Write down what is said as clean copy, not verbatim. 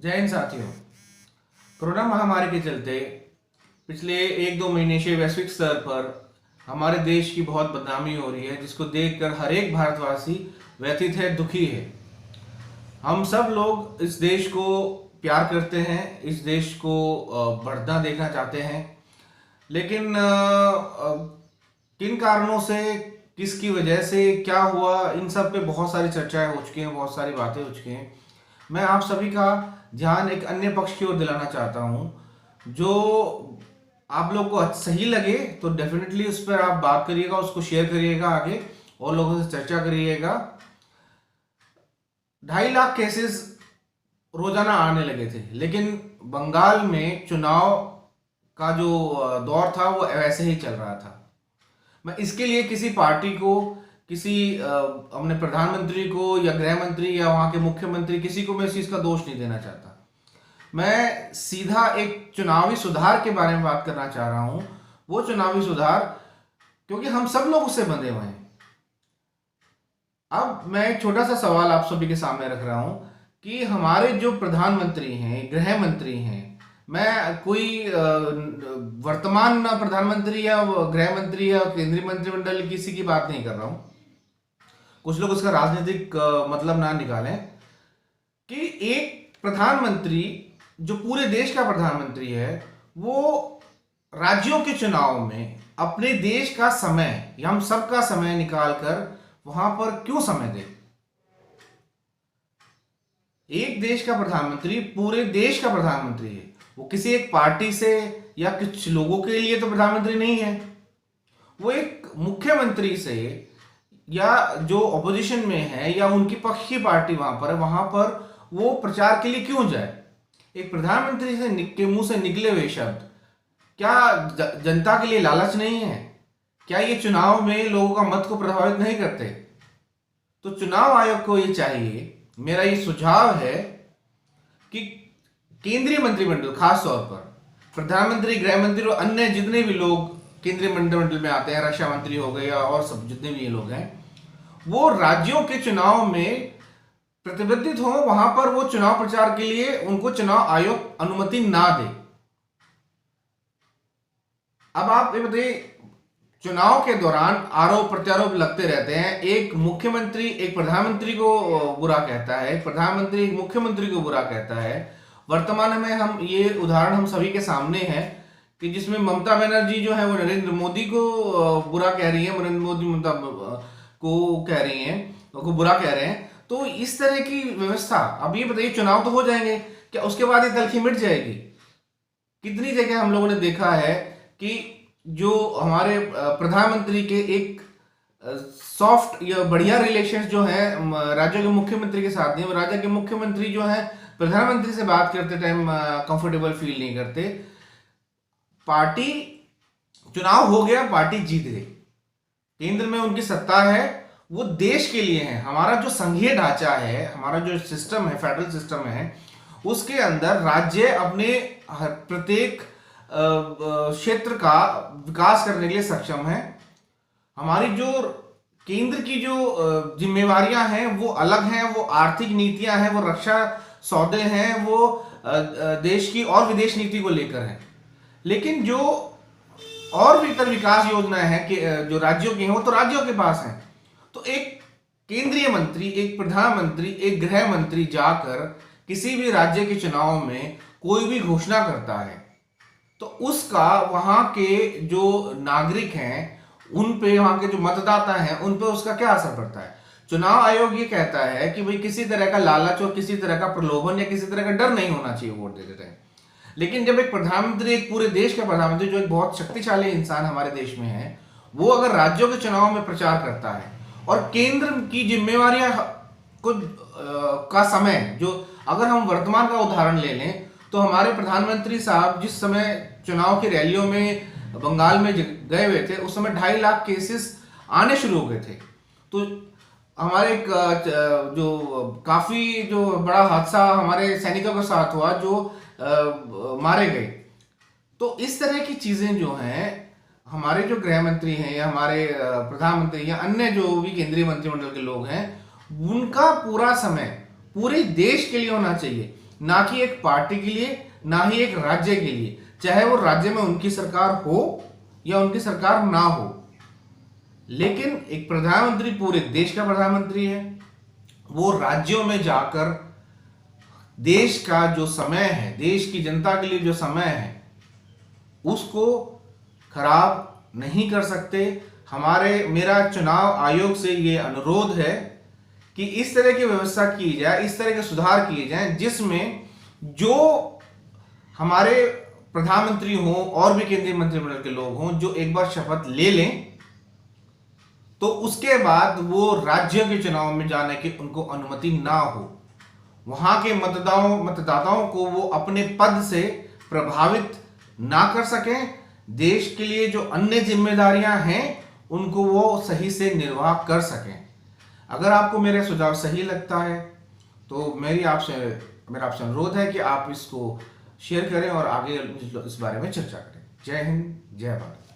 जय हिंद साथियों। कोरोना महामारी के चलते पिछले 1-2 महीने से वैश्विक स्तर पर हमारे देश की बहुत बदनामी हो रही है, जिसको देखकर हर एक भारतवासी व्यथित है, दुखी है। हम सब लोग इस देश को प्यार करते हैं, इस देश को बढ़ना देखना चाहते हैं, लेकिन किन कारणों से, किसकी वजह से, क्या हुआ, इन सब पे बहुत सारी चर्चाएं हो चुकी हैं, बहुत सारी बातें हो चुकी हैं। मैं आप सभी का ध्यान एक अन्य पक्ष की ओर दिलाना चाहता हूं। जो आप लोग को सही लगे तो डेफिनेटली उस पर आप बात करिएगा, उसको शेयर करिएगा आगे और लोगों से चर्चा करिएगा। 2.5 लाख केसेस रोजाना आने लगे थे, लेकिन बंगाल में चुनाव का जो दौर था वो वैसे ही चल रहा था। मैं इसके लिए किसी पार्टी को, किसी अपने प्रधानमंत्री को या गृह मंत्री या वहां के मुख्यमंत्री, किसी को मैं इस चीज का दोष नहीं देना चाहता। मैं सीधा एक चुनावी सुधार के बारे में बात करना चाह रहा हूं। वो चुनावी सुधार, क्योंकि हम सब लोग उससे बंधे हुए हैं। अब मैं एक छोटा सा सवाल आप सभी के सामने रख रहा हूं कि हमारे जो प्रधानमंत्री हैं, गृह मंत्री हैं, मैं कोई वर्तमान प्रधानमंत्री या गृह मंत्री या केंद्रीय मंत्रिमंडल किसी की बात नहीं कर रहा हूं। कुछ लोग उसका राजनीतिक मतलब ना निकालें कि एक प्रधानमंत्री जो पूरे देश का प्रधानमंत्री है, वो राज्यों के चुनाव में अपने देश का समय या हम सबका समय निकालकर वहां पर क्यों समय दे। एक देश का प्रधानमंत्री पूरे देश का प्रधानमंत्री है। वो किसी एक पार्टी से या कुछ लोगों के लिए तो प्रधानमंत्री नहीं है। वो एक मुख्यमंत्री से या जो ऑपोजिशन में है या उनकी पक्ष की पार्टी वहां पर है, वहां पर वो प्रचार के लिए क्यों जाए। एक प्रधानमंत्री से के मुंह से निकले हुए शब्द क्या जनता के लिए लालच नहीं है? क्या ये चुनाव में लोगों का मत को प्रभावित नहीं करते? तो चुनाव आयोग को ये चाहिए, मेरा ये सुझाव है कि केंद्रीय मंत्रिमंडल, खास तौर पर प्रधानमंत्री, गृह मंत्री और अन्य जितने भी लोग केंद्रीय मंत्रिमंडल में आते हैं, रक्षा मंत्री हो गए या और सब जितने भी ये लोग हैं, वो राज्यों के चुनाव में प्रतिबद्धित हो। वहां पर वो चुनाव प्रचार के लिए उनको चुनाव आयोग अनुमति ना दे। अब आप ये बताइए, चुनाव के दौरान आरोप प्रत्यारोप लगते रहते हैं। एक मुख्यमंत्री एक प्रधानमंत्री को बुरा कहता है, एक प्रधानमंत्री एक मुख्यमंत्री को बुरा कहता है। वर्तमान में हम ये उदाहरण हम सभी के सामने है कि जिसमें ममता बनर्जी जो है वो नरेंद्र मोदी को बुरा कह रही है, नरेंद्र मोदी ममता को कह रही हैं, को बुरा कह रहे हैं। तो इस तरह की व्यवस्था, अब ये बताइए चुनाव तो हो जाएंगे, क्या उसके बाद ये तलखी मिट जाएगी? कितनी जगह हम लोगों ने देखा है कि जो हमारे प्रधानमंत्री के एक सॉफ्ट या बढ़िया रिलेशंस जो है राज्य के मुख्यमंत्री के साथ नहीं, राज्य के मुख्यमंत्री जो है प्रधानमंत्री से बात करते टाइम कंफर्टेबल फील नहीं करते। पार्टी, चुनाव हो गया, पार्टी जीत गई, केंद्र में उनकी सत्ता है, वो देश के लिए है। हमारा जो संघीय ढांचा है, हमारा जो सिस्टम है, फेडरल सिस्टम है, उसके अंदर राज्य अपने प्रत्येक क्षेत्र का विकास करने के लिए सक्षम है। हमारी जो केंद्र की जो जिम्मेवारियां हैं वो अलग हैं, वो आर्थिक नीतियां हैं, वो रक्षा सौदे हैं, वो देश की और विदेश नीति को लेकर है। लेकिन जो और भी इतर विकास योजनाएं हैं कि जो राज्यों की हैं, वो तो राज्यों के पास हैं। तो एक केंद्रीय मंत्री, एक प्रधानमंत्री, एक गृह मंत्री जाकर किसी भी राज्य के चुनाव में कोई भी घोषणा करता है तो उसका वहां के जो नागरिक हैं, उन पे, वहां के जो मतदाता हैं, उन पे उसका क्या असर पड़ता है? चुनाव आयोग ये कहता है कि भाई किसी तरह का लालच और किसी तरह का प्रलोभन या किसी तरह का डर नहीं होना चाहिए वोट देते टाइम। लेकिन जब एक प्रधानमंत्री, एक पूरे देश का प्रधानमंत्री, जो एक बहुत शक्तिशाली इंसान हमारे देश में है, वो अगर राज्यों के चुनाव में प्रचार करता है और केंद्र की जिम्मेवारियां को का समय, जो अगर हम वर्तमान का उदाहरण ले लें तो हमारे प्रधानमंत्री साहब जिस समय चुनाव की रैलियों में बंगाल में गए हुए थे, उस समय 2.5 लाख केसेस आने शुरू हो गए थे। तो हमारे एक जो काफी जो बड़ा हादसा हमारे सैनिकों के साथ हुआ, जो मारे गए। तो इस तरह की चीजें जो हैं, हमारे जो गृह मंत्री हैं या हमारे प्रधानमंत्री या अन्य जो भी केंद्रीय मंत्रिमंडल के लोग हैं, उनका पूरा समय पूरे देश के लिए होना चाहिए। ना कि एक पार्टी के लिए, ना ही एक राज्य के लिए, चाहे वो राज्य में उनकी सरकार हो या उनकी सरकार ना हो। लेकिन एक प्रधानमंत्री पूरे देश का प्रधानमंत्री है, वो राज्यों में जाकर देश का जो समय है, देश की जनता के लिए जो समय है, उसको खराब नहीं कर सकते। मेरा चुनाव आयोग से ये अनुरोध है कि इस तरह की व्यवस्था की जाए, इस तरह के सुधार किए जाएं जिसमें जो हमारे प्रधानमंत्री हों और भी केंद्रीय मंत्रिमंडल के लोग हों जो एक बार शपथ ले लें तो उसके बाद वो राज्यों के चुनाव में जाने की उनको अनुमति ना हो। वहां के मतदाताओं को वो अपने पद से प्रभावित ना कर सकें। देश के लिए जो अन्य जिम्मेदारियां हैं उनको वो सही से निर्वाह कर सकें। अगर आपको मेरे सुझाव सही लगता है तो मेरा आपसे अनुरोध है कि आप इसको शेयर करें और आगे इस बारे में चर्चा करें। जय हिंद, जय भारत।